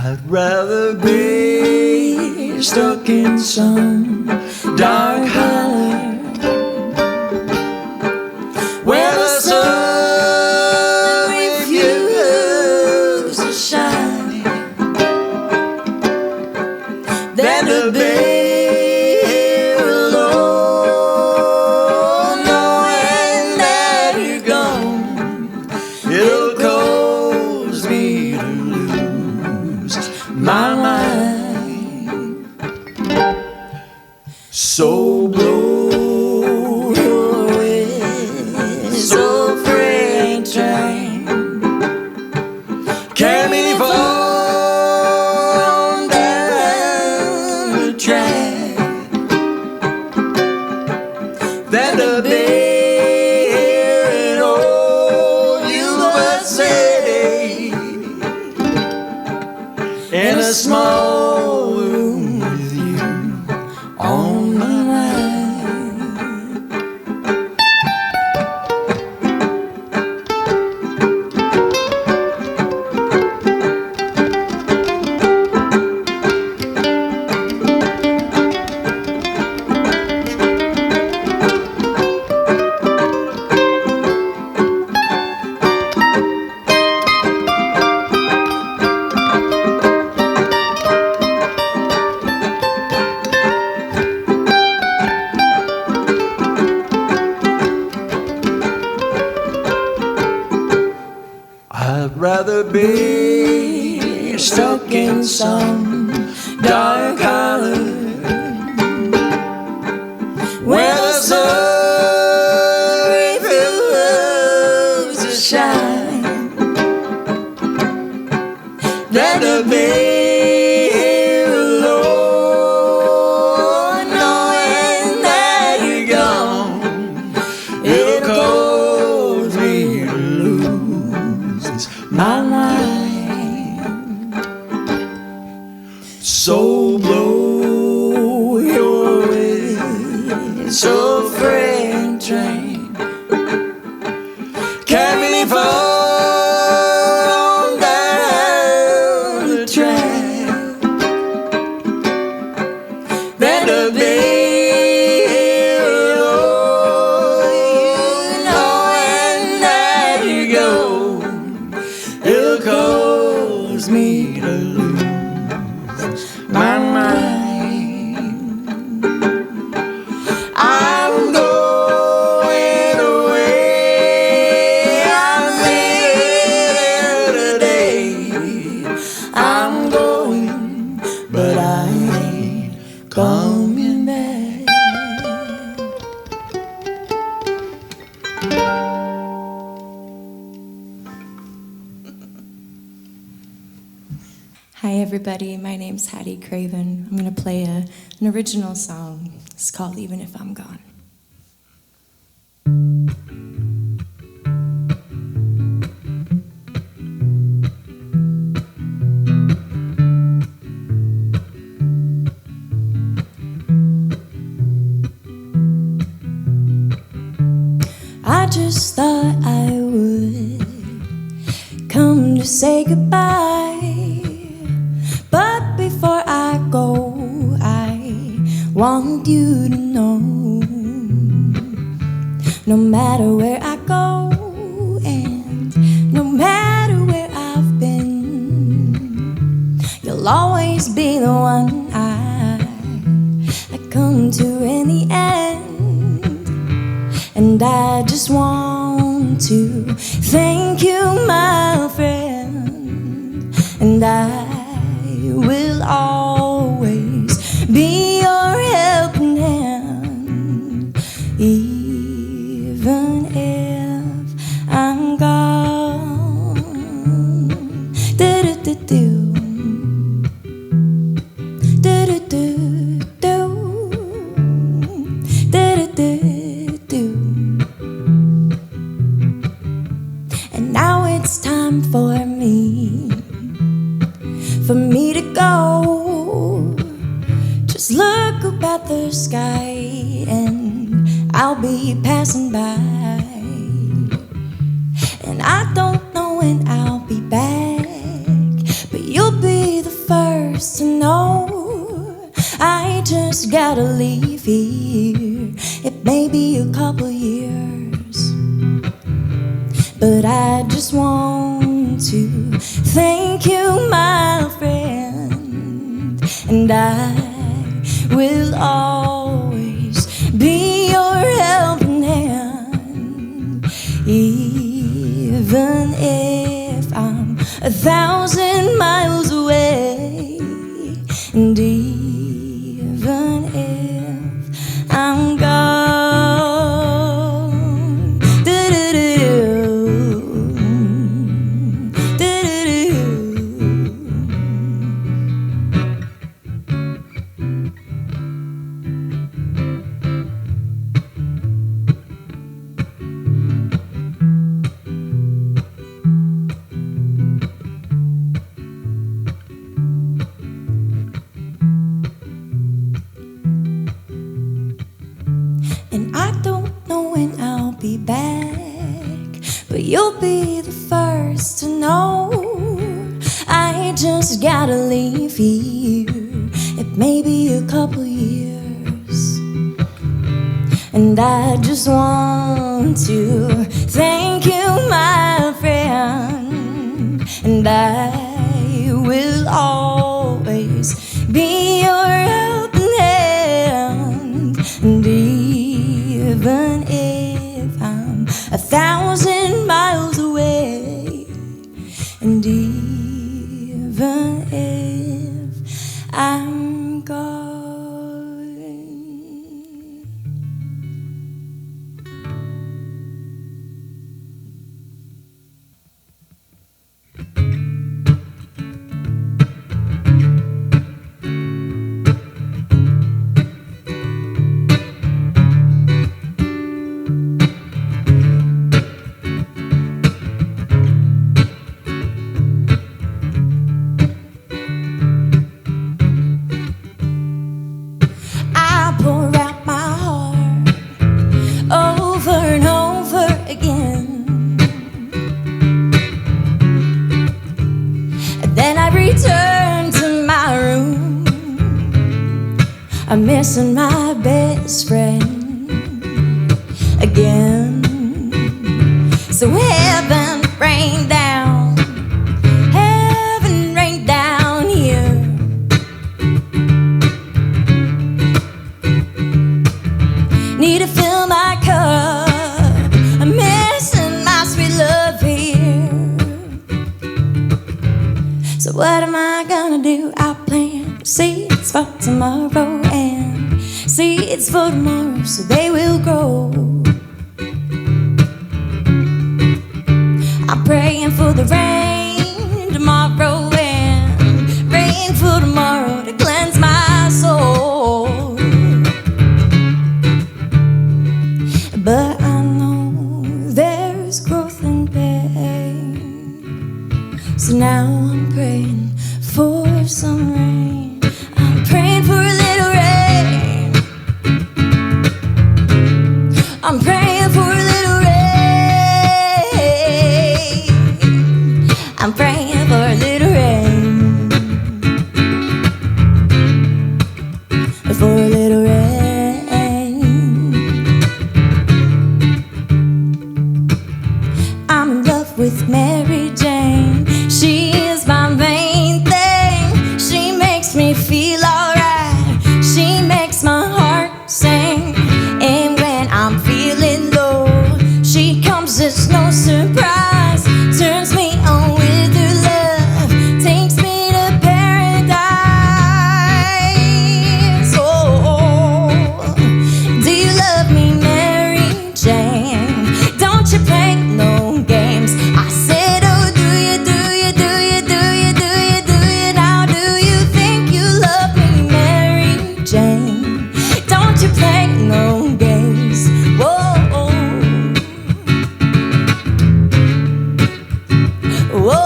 I'd rather be stuck in some dark hollow where the sun refuses to shine than to be here alone, knowing that you're gone. It'll cause me to lose my mind. So blow your whistle, freight train, carry me on down the track, than to be here in old Yuba-Sutter in a small room with you on my mind. I'd rather be stuck in some dark hollow where the sun refuses to shine than to be here alone, knowing that you're gone. It'll cause me to lose my mind. So blow your whistle, freight train, carry me on down the track, than to be here alone, knowing that you're gone. It'll cause me to lose my mind. I'm going away. I'm leaving today. I'm going, but I ain't coming back. Hi everybody, my name's Hattie Craven. I'm going to play an original song. It's called Even If I'm Gone. I just thought I would come to say goodbye. But before I go, I want you to know, no matter where I go and no matter where I've been, you'll always be the one I come to in the end. And I just want to thank you, my friend, and I will always be your helping hand, even if I'm gone. Do-do-do-do. Do-do-do-do. Do-do-do-do. And now it's time for me to go. Just look up at the sky and I'll be passing by. And I don't know when I'll be back, but you'll be the first to know. I just gotta leave here. It may be a couple years, but I just want to thank you, my friend, and I will always be your helping hand, even if I'm 1,000 miles away, and even if I'm gone. Do-do-do. Do-do-do. And I don't know when I'll be back, but you'll be the first to know. I just gotta leave here. It may be a couple years, and I just want to thank you, my friend, and I will always be your helping hand, and even if I'm 1,000 miles away, and even if I'm gone. Pour out my heart over and over again, and then I return to my room. I'm missing my best friend again. So heaven rain down, heaven rain down here. Need to fill my cup, I'm missing my sweet love here. So what am I gonna do? I'll plant seeds for tomorrow, and seeds for tomorrow, so they will grow. I'm praying for the rain tomorrow, and rain for tomorrow to cleanse my soul. But I know there's growth in pain, so now I'm praying for some rain. I'm praying for a little rain. I'm praying for a little rain. I'm praying for a little rain. For a little rain. I'm in love with Mary Jane. She is my main thing. She makes me feel alright. She makes my heart sing. And when I'm feeling low, she comes as no surprise. Turns me on with her love, takes me to paradise. Oh, do you love me, Mary Jane? Don't you play no games. I said, oh, do you, do you, do you, do you, do you, do you? Now do you think you love me, Mary Jane? Don't you play no games. Whoa, whoa.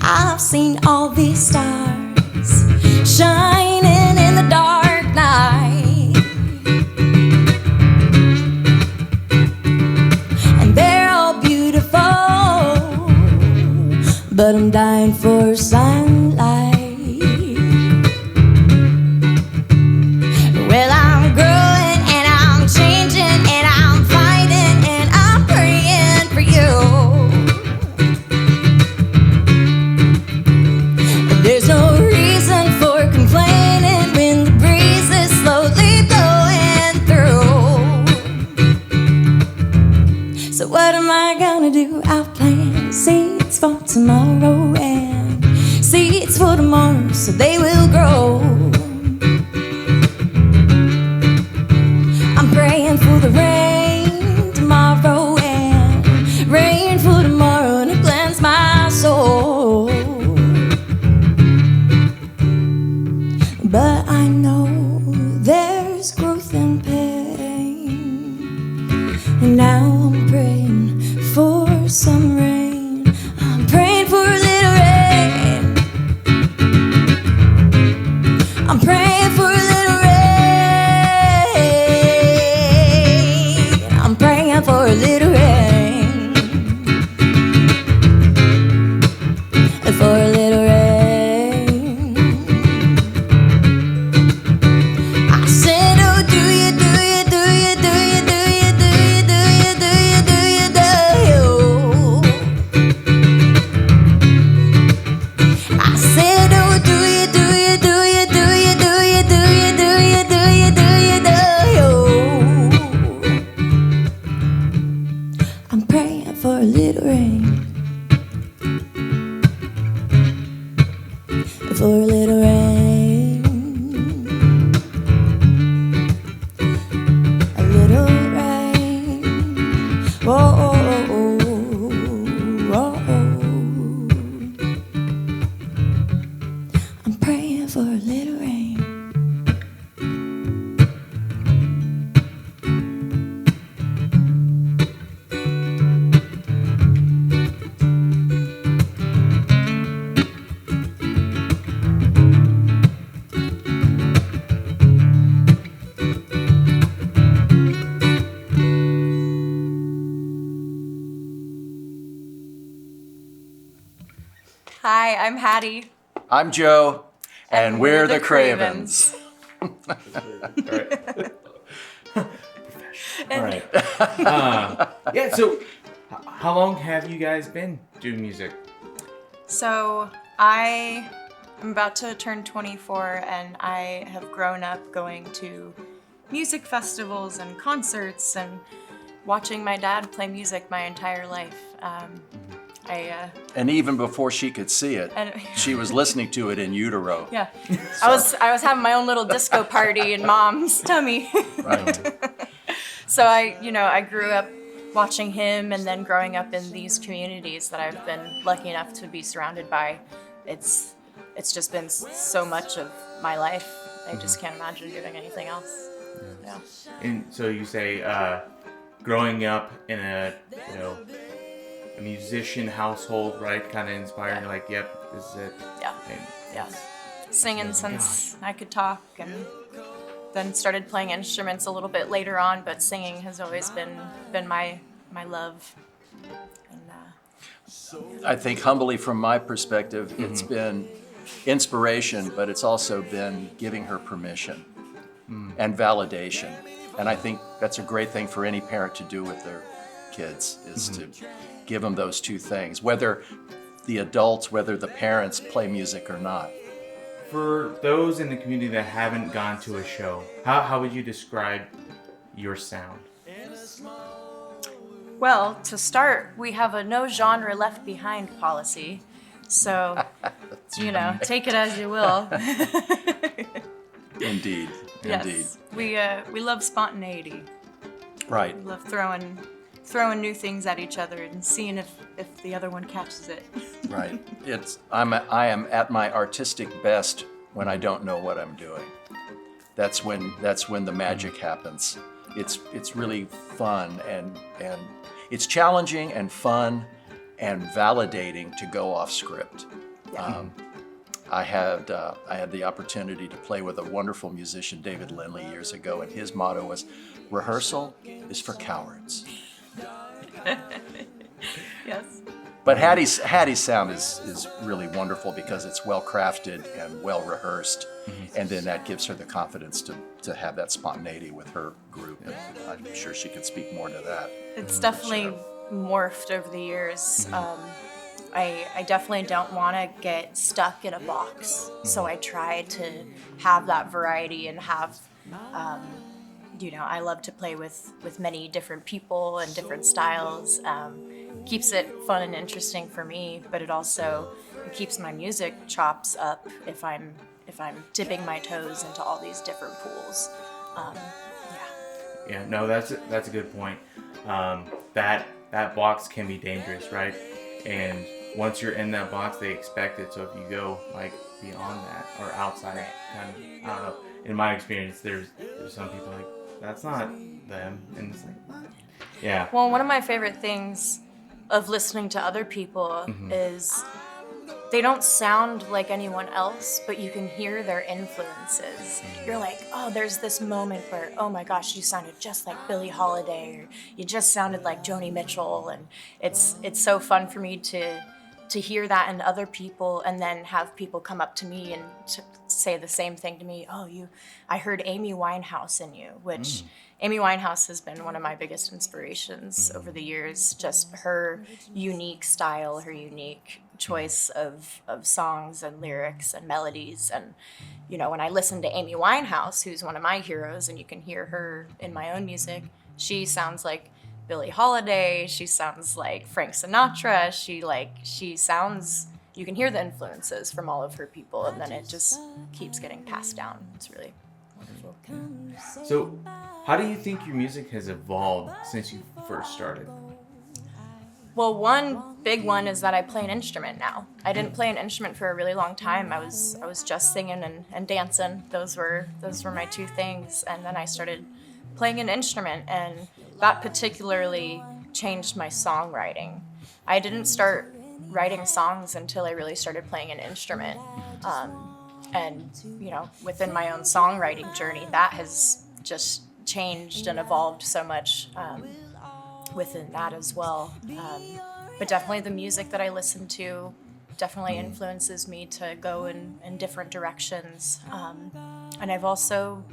I've seen all these stars shining in the dark night. And they're all beautiful, but I'm dying for sunlight. Well, I'm growing and I'm changing and I'm fighting and I'm praying for you. There's no reason for complaining when the breeze is slowly blowing through. So what am I gonna do? I'll plant seeds for tomorrow and seeds for tomorrow so they will grow. I'm praying for the rain tomorrow and rain for tomorrow to cleanse my soul. But I know there's growth and pain, and now I'm praying for some rain. I'm praying for a little rain. I'm praying for a little rain. I'm praying for a little rain. For a little rain. I said, oh, do you, do you, do you, do you, do you, do you, do you, do you, do you, do you? I said, oh, do you, do you, do you, do you, do you, do you, do you, do you, do you, do you? I'm praying for a little rain. For a little rain. A little rain. Oh, oh, oh, oh, oh. I'm praying for a little rain. Hi, I'm Hattie. I'm Joe, and we're the Cravens. Cravens. All right. Yeah, so how long have you guys been doing music? So I am about to turn 24 and I have grown up going to music festivals and concerts and watching my dad play music my entire life. And even before she could see it, And- she was listening to it in utero. Yeah, I was having my own little disco party in mom's tummy. Right. So I grew up watching him and then growing up in these communities that I've been lucky enough to be surrounded by. It's just been so much of my life. I just can't imagine doing anything else. Yeah. And so you say growing up in a a musician household, right? Kind of inspiring. You're like, yep, this is it. Yeah. And Yeah. Singing since I could talk, and then started playing instruments a little bit later on, but singing has always been my love. And I think humbly from my perspective, it's been inspiration, but it's also been giving her permission and validation. And I think that's a great thing for any parent to do with their kids, is to give them those two things, whether the adults, whether the parents play music or not. for those in the community that haven't gone to a show, how would you describe your sound? well, to start, we have a no genre left behind policy. So, take it as you will. Indeed, indeed. Yes. We love spontaneity. Right. We love throwing new things at each other and seeing if the other one catches it. Right. I am at my artistic best when I don't know what I'm doing. That's when the magic happens. It's really fun and it's challenging and fun and validating to go off script. I had the opportunity to play with a wonderful musician, David Lindley, years ago, and his motto was, "Rehearsal is for cowards." Yes. But Hattie's sound is really wonderful because it's well crafted and well rehearsed, and then that gives her the confidence to have that spontaneity with her group. And I'm sure she could speak more to that. It's definitely morphed over the years. I definitely don't want to get stuck in a box, so I try to have that variety and have, I love to play with many different people and different styles. Keeps it fun and interesting for me, but it also keeps my music chops up if I'm dipping my toes into all these different pools. Yeah, no, that's a good point. That box can be dangerous, right? And once you're in that box, they expect it. So if you go like beyond that or outside, kind of, I don't know. In my experience, there's some people like that's not them, and it's like, yeah. Well, one of my favorite things of listening to other people is they don't sound like anyone else, but you can hear their influences. You're like, oh, there's this moment where, oh my gosh, you sounded just like Billie Holiday, or you just sounded like Joni Mitchell, and it's so fun for me to hear that in other people, and then have people come up to me and to say the same thing to me. Oh, I heard Amy Winehouse in you, which Amy Winehouse has been one of my biggest inspirations over the years. Just her unique style, her unique choice of songs and lyrics and melodies. And, when I listen to Amy Winehouse, who's one of my heroes, and you can hear her in my own music, she sounds like Billie Holiday, she sounds like Frank Sinatra, she sounds, you can hear the influences from all of her people, and then it just keeps getting passed down. It's really wonderful. So, how do you think your music has evolved since you first started? Well, one big one is that I play an instrument now. I didn't play an instrument for a really long time. I was just singing and dancing. Those were my two things. And then I started playing an instrument, and that particularly changed my songwriting. I didn't start writing songs until I really started playing an instrument. And within my own songwriting journey, that has just changed and evolved so much within that as well. But definitely the music that I listen to definitely influences me to go in different directions. And I've also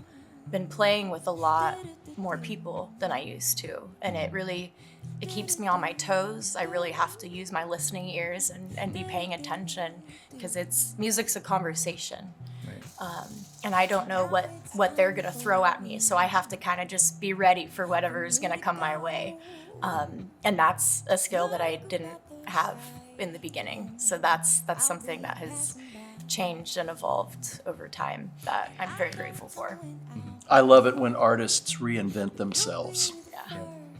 been playing with a lot more people than I used to. And it keeps me on my toes. I really have to use my listening ears and be paying attention, because music's a conversation. And I don't know what they're gonna throw at me, so I have to kind of just be ready for whatever's gonna come my way. And that's a skill that I didn't have in the beginning. So that's something that has changed and evolved over time that I'm very grateful for. I love it when artists reinvent themselves. Yeah.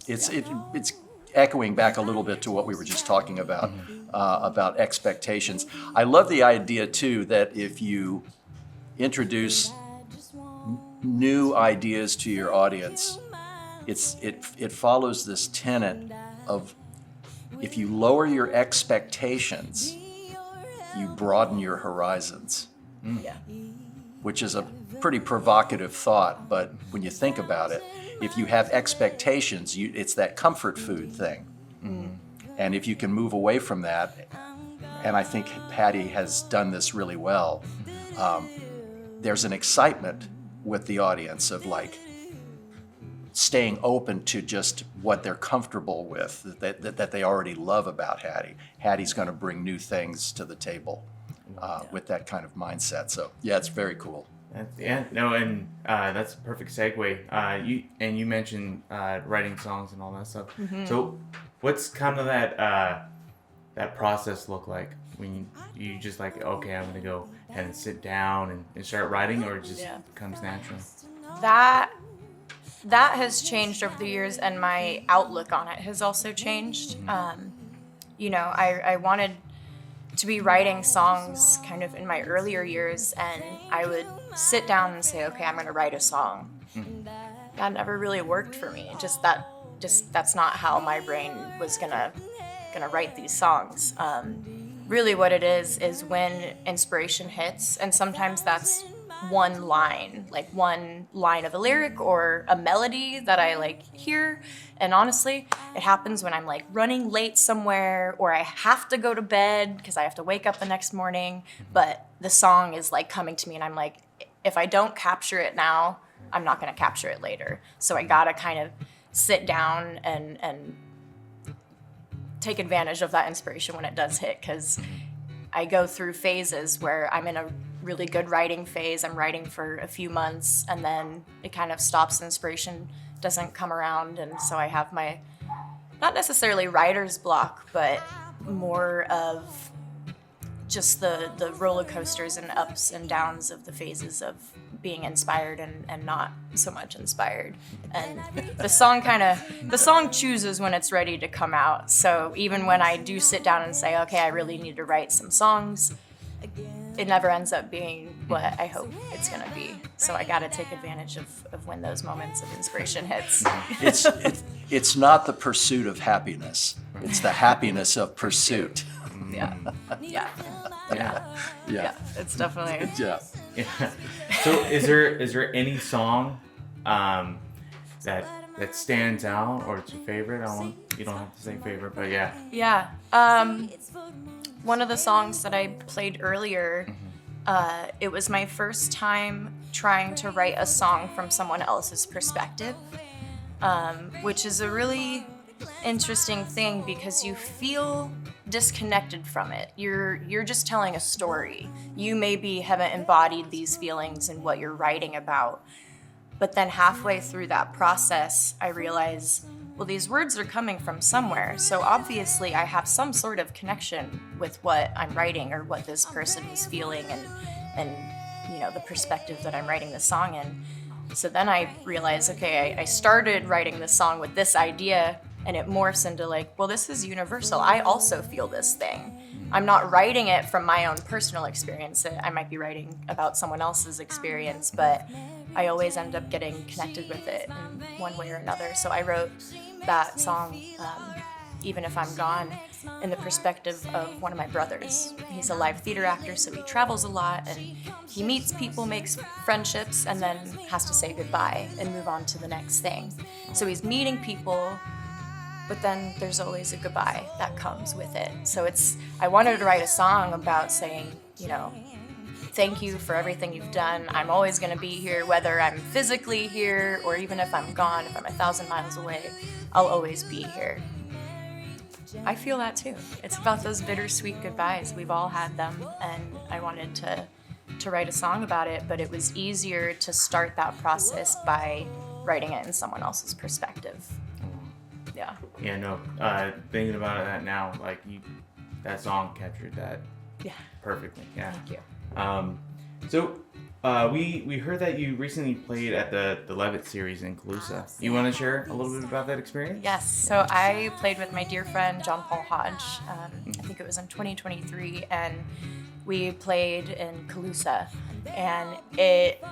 It's echoing back a little bit to what we were just talking about expectations. I love the idea too that if you introduce new ideas to your audience, it follows this tenet of, if you lower your expectations, you broaden your horizons. Yeah. Which is a pretty provocative thought, but when you think about it, if you have expectations, it's that comfort food thing. And if you can move away from that, and I think Hattie has done this really well, there's an excitement with the audience of like staying open to just what they're comfortable with, that they already love about Hattie. Hattie's going to bring new things to the table with that kind of mindset. So yeah, it's very cool. That's a perfect segue. You mentioned writing songs and all that stuff. So what's kind of that process look like when you just like, okay, I'm gonna go ahead and sit down and start writing, or it just comes natural? That has changed over the years, and my outlook on it has also changed. I wanted to be writing songs kind of in my earlier years, and I would sit down and say, okay, I'm going to write a song. That never really worked for me. That's not how my brain was gonna write these songs. really what it is when inspiration hits, and sometimes that's one line, like one line of a lyric or a melody that I like hear. And honestly, it happens when I'm like running late somewhere or I have to go to bed because I have to wake up the next morning, but the song is like coming to me and I'm like, if I don't capture it now, I'm not going to capture it later. So I got to kind of sit down and take advantage of that inspiration when it does hit, because I go through phases where I'm in a really good writing phase. I'm writing for a few months and then it kind of stops. Inspiration doesn't come around. And so I have my, not necessarily writer's block, but more of just the roller coasters and ups and downs of the phases of being inspired and not so much inspired. And the song chooses when it's ready to come out. So even when I do sit down and say, okay, I really need to write some songs, it never ends up being what I hope it's gonna be. So I gotta take advantage of when those moments of inspiration hits. It's not the pursuit of happiness. It's the happiness of pursuit. Yeah. It's definitely. Yeah. Yeah. So is there any song that stands out, or it's your favorite? You don't have to say favorite, but yeah. Yeah. One of the songs that I played earlier, it was my first time trying to write a song from someone else's perspective, which is a really interesting thing because you feel disconnected from it. You're just telling a story. You maybe haven't embodied these feelings in what you're writing about. But then halfway through that process, I realize, well, these words are coming from somewhere. So obviously I have some sort of connection with what I'm writing or what this person is feeling and you know, the perspective that I'm writing the song in. So then I realized, okay, I started writing this song with this idea, and it morphs into like, well, this is universal. I also feel this thing. I'm not writing it from my own personal experience. I might be writing about someone else's experience, but I always end up getting connected with it in one way or another. So I wrote that song, Even If I'm Gone, in the perspective of one of my brothers. He's a live theater actor, so he travels a lot, and he meets people, makes friendships, and then has to say goodbye and move on to the next thing. So he's meeting people, but then there's always a goodbye that comes with it. So I wanted to write a song about saying, you know, thank you for everything you've done. I'm always gonna be here, whether I'm physically here or even if I'm gone, if I'm 1,000 miles away, I'll always be here. I feel that too. It's about those bittersweet goodbyes. We've all had them, and I wanted to write a song about it, but it was easier to start that process by writing it in someone else's perspective. Yeah. Yeah, no. Thinking about that now, like that song captured that perfectly. Yeah. Thank you. So we heard that you recently played at the Levitt series in Calusa. You want to share a little bit about that experience? Yes. So I played with my dear friend John Paul Hodge. I think it was in 2023, and we played in Calusa, and it,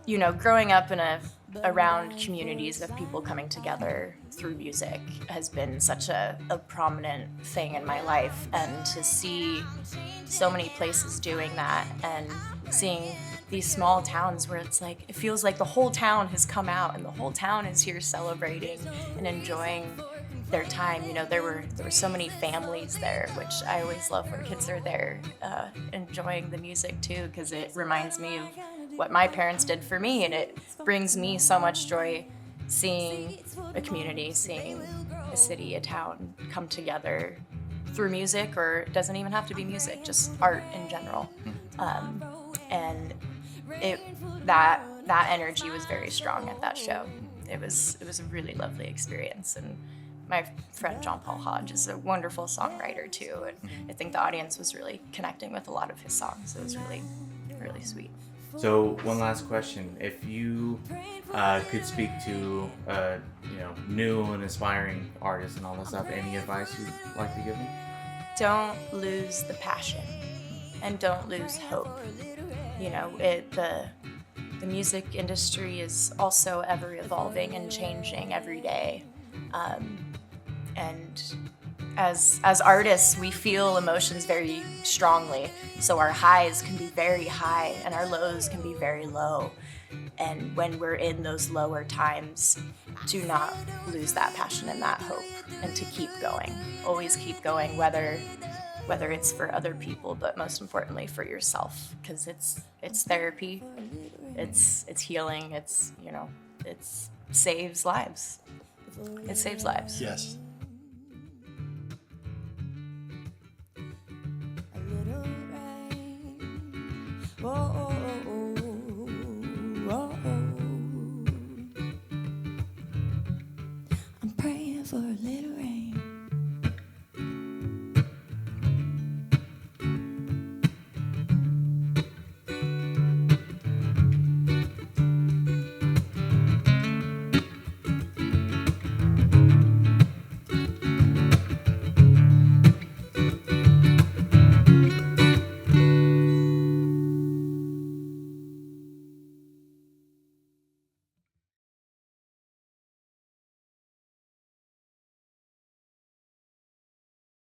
you know, growing up around communities of people coming together through music has been such a prominent thing in my life, and to see so many places doing that and seeing these small towns where it's like, it feels like the whole town has come out and the whole town is here celebrating and enjoying their time. You know, there were so many families there, which I always love when kids are there enjoying the music too, because it reminds me of what my parents did for me, and it brings me so much joy seeing a community, seeing a city, a town come together through music, or it doesn't even have to be music, just art in general. And that energy was very strong at that show. It was a really lovely experience, and my friend John Paul Hodge is a wonderful songwriter too, and I think the audience was really connecting with a lot of his songs. It was really, really sweet. So one last question: if you could speak to new and aspiring artists and all that stuff, any advice you'd like to give me? Don't lose the passion, and don't lose hope. You know, the music industry is also ever evolving and changing every day, and as artists, we feel emotions very strongly. So our highs can be very high and our lows can be very low. And when we're in those lower times, do not lose that passion and that hope, and to keep going. Always keep going, whether it's for other people, but most importantly for yourself, because it's therapy, it's healing, it's, you know, it saves lives. It saves lives. Yes.